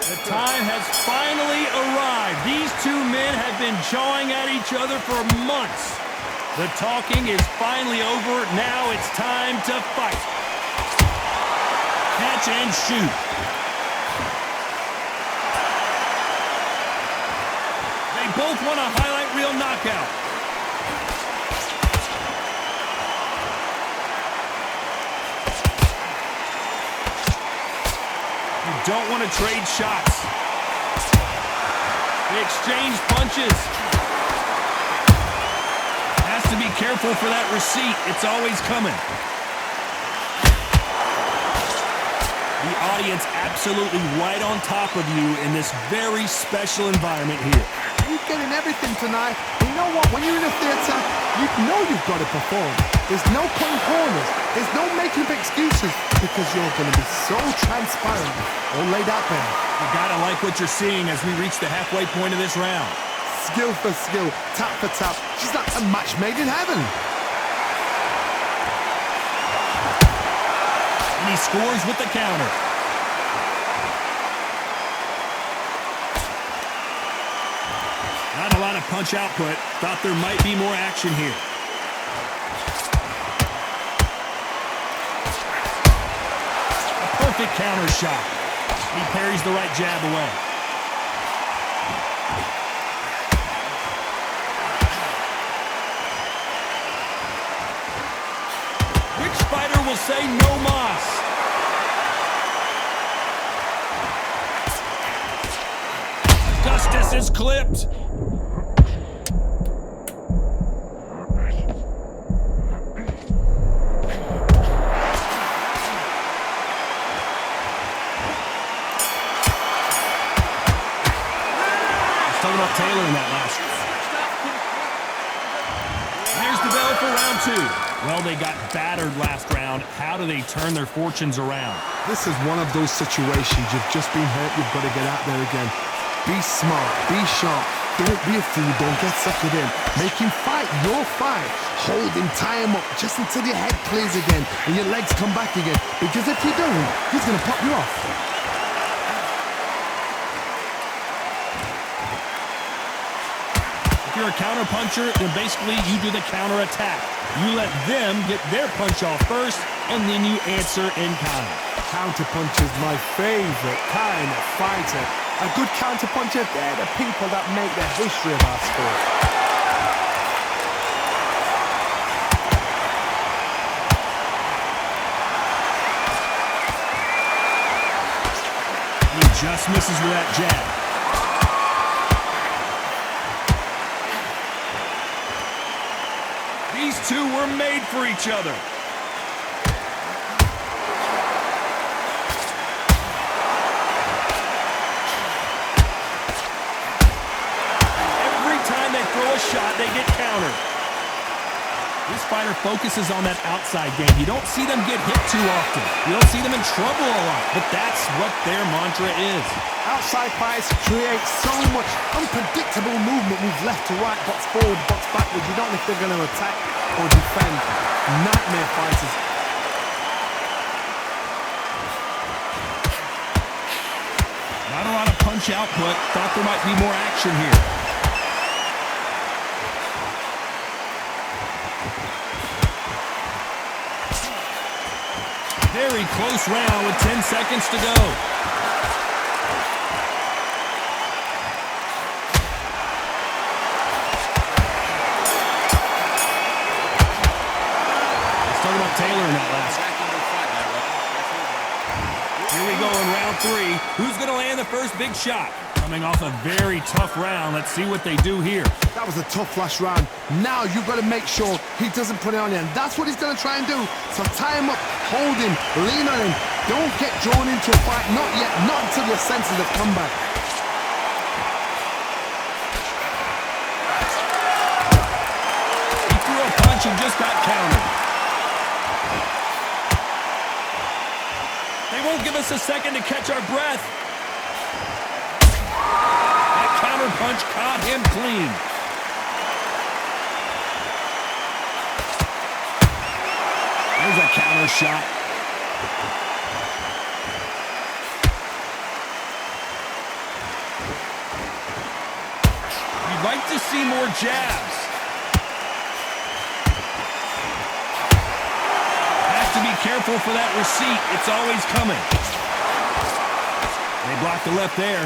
The time has finally arrived. These two men have been jawing at each other for months. The talking is finally over. Now it's time to fight. Catch and shoot. They both want a highlight reel knockout. You don't want to trade shots. They exchange punches. Has to be careful for that receipt. It's always coming. The audience absolutely right on top of you in this very special environment here. You're getting everything tonight. You know what? When you're in a theater, you know you've got to perform. There's no cutting corners. There's no making up excuses because you're going to be so transparent. All laid out there. You gotta like what you're seeing as we reach the halfway point of this round. Skill for skill, tap for tap. She's like a match made in heaven. And he scores with the counter. Not a lot of punch output. Thought there might be more action here. A perfect counter shot. He parries the right jab away. Which fighter will say no mas? Justice is clipped. Taylor in that last. Here's the bell for round two. Well, they got battered last round. How do they turn their fortunes around? This is one of those situations. You've just been hurt. You've got to get out there again. Be smart. Be sharp. Don't be a fool. Don't get suckered in. Make him fight your fight. Hold him. Tie him up just until your head clears again and your legs come back again. Because if you don't, he's going to pop you off. If you're a counter puncher, then basically you do the counter attack. You let them get their punch off first, and then you answer in kind. Counter punch is my favorite kind of fighter. A good counter puncher, they're the people that make the history of our sport. He just misses with that jab. These two were made for each other. Every time they throw a shot, they get countered. This fighter focuses on that outside game. You don't see them get hit too often. You don't see them in trouble a lot, but that's what their mantra is. Outside fights create so much unpredictable movement. Move left to right, box forward, box backwards. You don't know if they're going to attack or defend. Nightmare fighters. Not a lot of punch output. Thought there might be more action here. Very close round with 10 seconds to go. Taylor in that last. Here we go in round three. Who's going to land the first big shot? Coming off a very tough round. Let's see what they do here. That was a tough last round. Now you've got to make sure he doesn't put it on you. And that's what he's going to try and do. So tie him up, hold him, lean on him. Don't get drawn into a fight. Not yet. Not until your senses have come back. He threw a punch and just got countered. They won't give us a second to catch our breath. That counter punch caught him clean. There's a counter shot. You'd like to see more jabs. Has to be careful for that receipt. It's always coming. They blocked the left there.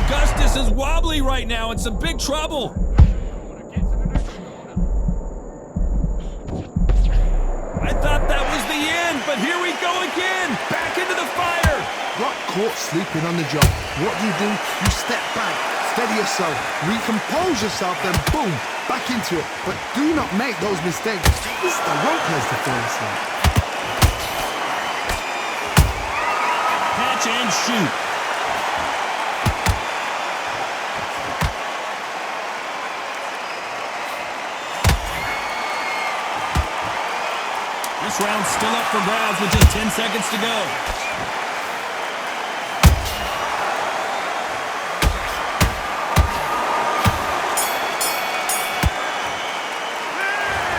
Augustus is wobbly right now. It's some big trouble. I thought that was the end, but here we go again. Back into the fire. Got caught sleeping on the job. What do? You step back, steady yourself, recompose yourself, then boom, back into it. But do not make those mistakes. This is the wrong place to feel yourself. Catch and shoot. This round's still up for grabs with just 10 seconds to go.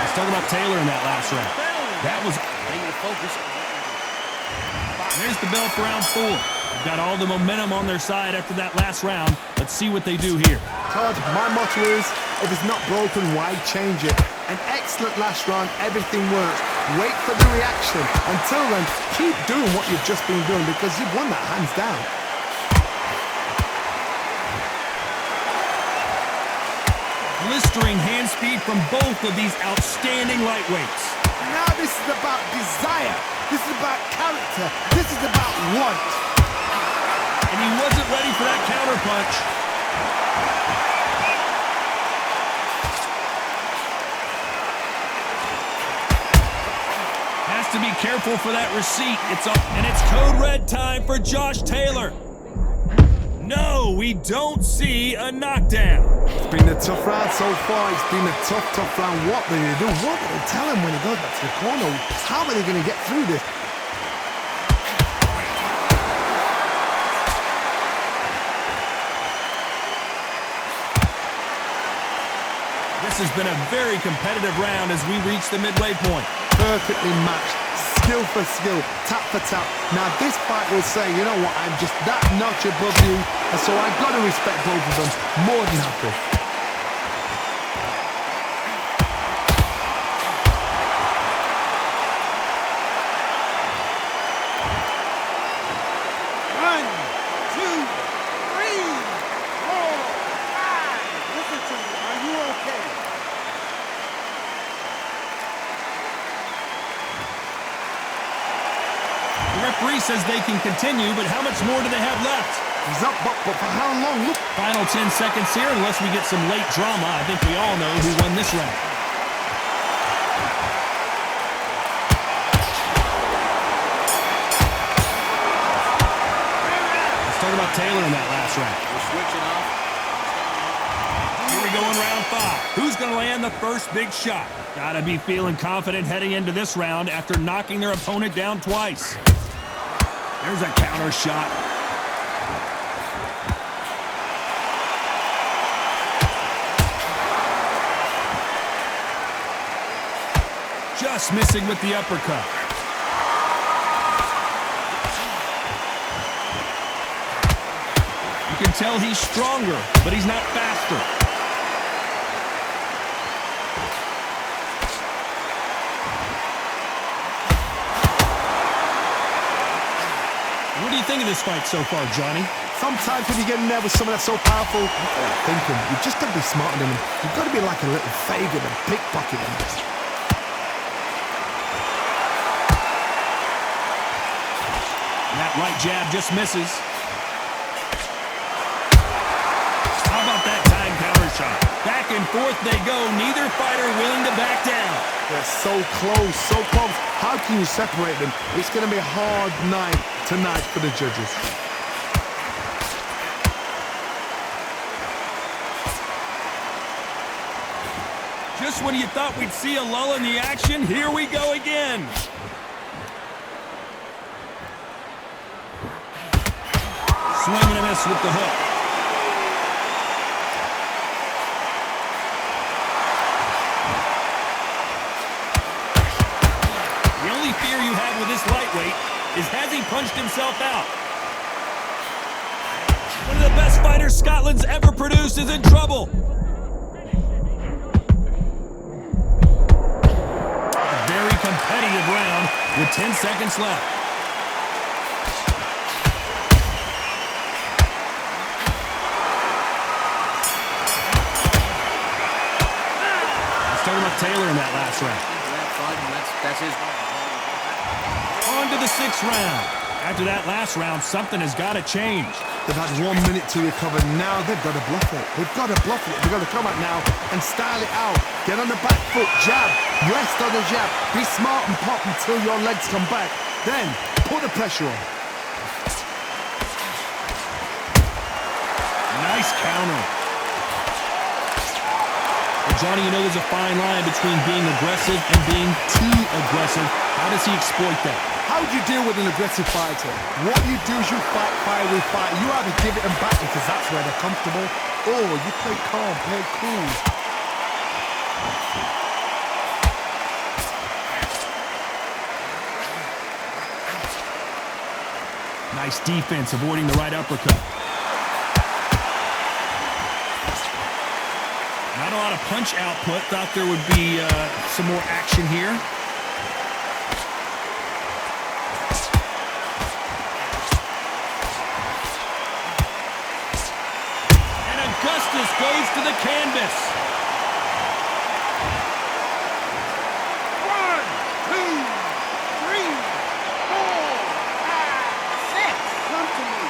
Let's talk about Taylor in that last round. That was... There's the bell for round 4. They've got all the momentum on their side after that last round. Let's see what they do here. Todd, my motto is, if it's not broken, why change it? An excellent last round, everything works. Wait for the reaction. Until then, keep doing what you've just been doing because you've won that hands down. Blistering hand speed from both of these outstanding lightweights. Now this is about desire. This is about character. This is about want. And he wasn't ready for that counterpunch. Has to be careful for that receipt. And it's code red time for Josh Taylor. No, we don't see a knockdown. It's been a tough round so far. It's been a tough round. What will they do? What will they tell him when he goes back to the corner? How are they going to get through this? This has been a very competitive round as we reach the midway point. Perfectly matched. Skill for skill, tap for tap. Now this fight will say, you know what, I'm just that notch above you, and so I've got to respect both of them more than happy. One, two, three, four, five. Listen to me. Are you okay? The referee says they can continue, but how much more do they have left? He's up, but for how long? Look. Final 10 seconds here, unless we get some late drama. I think we all know who won this round. Let's talk about Taylor in that last round. We're switching off. Here we go in round 5. Who's going to land the first big shot? Gotta be feeling confident heading into this round after knocking their opponent down twice. There's a counter shot. Just missing with the uppercut. You can tell he's stronger, but he's not faster. What do you think of this fight so far, Johnny? Sometimes when you get in there with someone that's so powerful, thinking, you've just got to be smarter than him. You've got to be like a little faggot and pickpocket him. That right jab just misses. How about that time counter shot? Back and forth they go. Neither fighter willing to back down. They're so close, so close. How can you separate them? It's going to be a hard night tonight for the judges. Just when you thought we'd see a lull in the action, here we go again. Swing and a miss with the hook. punched himself out. One of the best fighters Scotland's ever produced is in trouble. A very competitive round with 10 seconds left. Starting with Taylor in that last round. That's his. On to the 6th round. After that last round, something has got to change. They've had 1 minute to recover. Now they've got to bluff it. They've got to bluff it. They've got to come out now and style it out. Get on the back foot, jab, rest on the jab. Be smart and pop until your legs come back. Then put the pressure on. Nice counter. Well, Johnny, you know there's a fine line between being aggressive and being too aggressive. How does he exploit that? How do you deal with an aggressive fighter? What you do is you fight fire with fire. You either give it them back because that's where they're comfortable, or you play calm, play cool. Nice defense, avoiding the right uppercut. Not a lot of punch output. Thought there would be some more action here. And Augustus goes to the canvas. 1, 2, 3, 4, 5, 6. Come to me.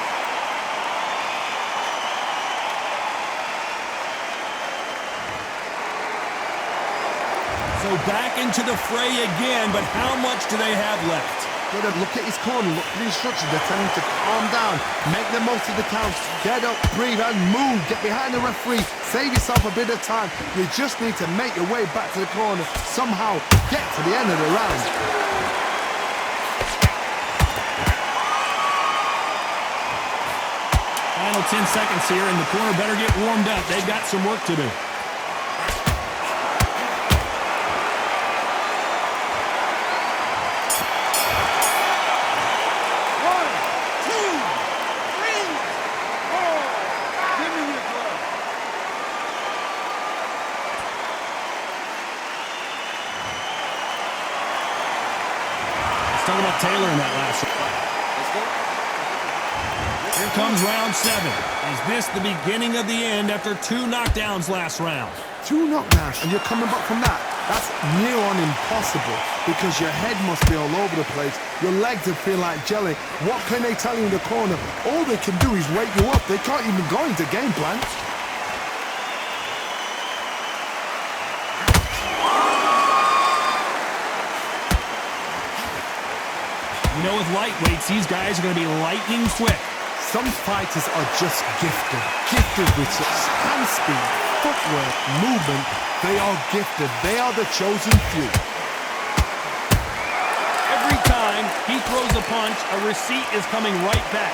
So back into the fray again, but how much do they have left? Gotta look at his corner, look at the instructions. They're telling him to calm down, make the most of the count, get up, breathe, and move. Get behind the referee, save yourself a bit of time. You just need to make your way back to the corner, somehow get to the end of the round. Final 10 seconds here, and the corner better get warmed up. They've got some work to do. Talking about Taylor in that last one. Here comes round 7. Is this the beginning of the end after 2 knockdowns last round? 2 knockdowns, and you're coming back from that. That's near on impossible because your head must be all over the place. Your legs will feel like jelly. What can they tell you in the corner? All they can do is wake you up. They can't even go into game plan. You know, with lightweights, these guys are going to be lightning quick. Some fighters are just gifted with such hand speed, footwork, movement. They are gifted. They are the chosen few. Every time he throws a punch, a receipt is coming right back.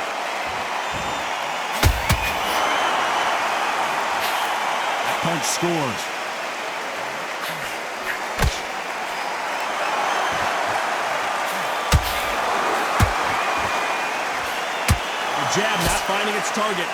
That punch scores. Jab not finding its target.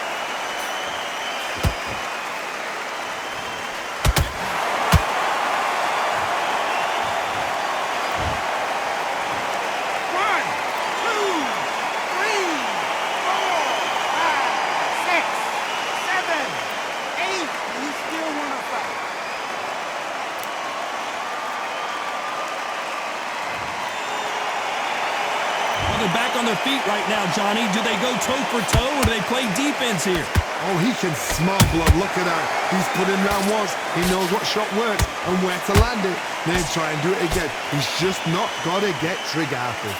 Back on their feet right now, Johnny. Do they go toe for toe or do they play defense here? Oh, he can smell blood. Look at that. He's put him down once. He knows what shot works and where to land it. Then try and do it again. He's just not got to get trigger happy.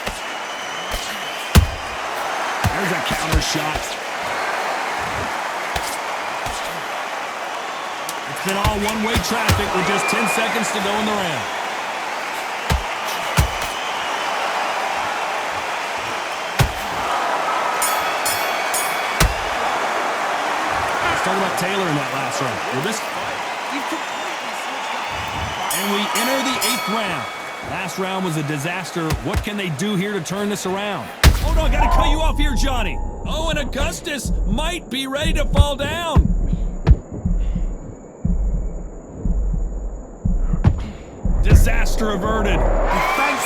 There's a counter shot. It's been all one-way traffic with just 10 seconds to go in the round. Talking about Taylor in that last round. Well, and we enter the 8th round. Last round was a disaster. What can they do here to turn this around? Oh, Hold on, gotta cut you off here, Johnny. Oh, and Augustus might be ready to fall down. Disaster averted.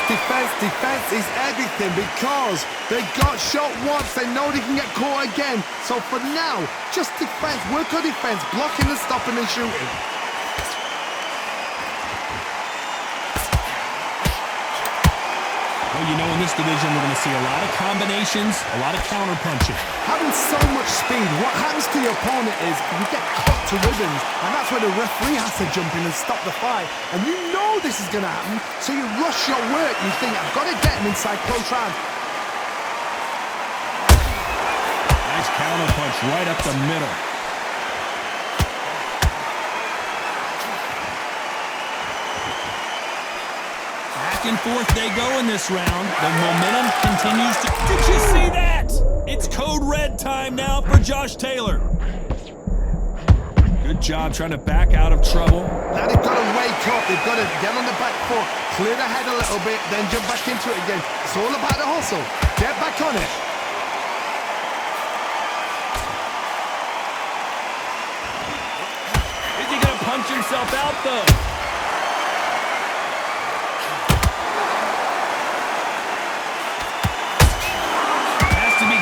Defense is everything because they got shot once. They know they can get caught again. So for now, just defense. Work on defense. Blocking and stopping and shooting. Well, you know, in this division, we're going to see a lot of combinations, a lot of counter-punching. Having so much speed, what happens to your opponent is you get cut to ribbons, and that's where the referee has to jump in and stop the fight. And you know this is going to happen, so you rush your work. You think, I've got to get him inside close round. Nice counter-punch right up the middle. Back and forth they go in this round. The momentum continues to... Did you see that? It's code red time now for Josh Taylor. Good job trying to back out of trouble. Now they've got to wake up. They've got to get on the back foot, clear the head a little bit, then jump back into it again. It's all about the hustle. Get back on it. Is he going to punch himself out, though?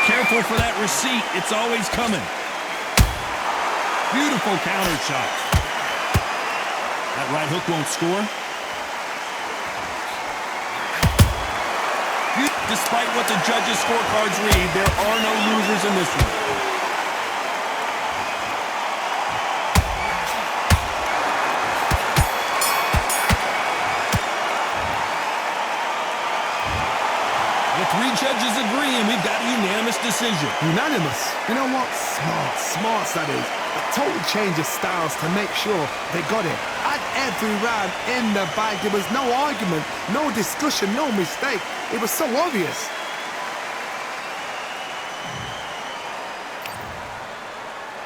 Careful for that receipt. It's always coming. Beautiful counter shot. That right hook won't score. Despite what the judges' scorecards read, there are no losers in this one. Three judges agreeing we've got a unanimous decision. Unanimous? You know what? Smart that is. A total change of styles to make sure they got it. At every round in the bag, there was no argument, no discussion, no mistake. It was so obvious.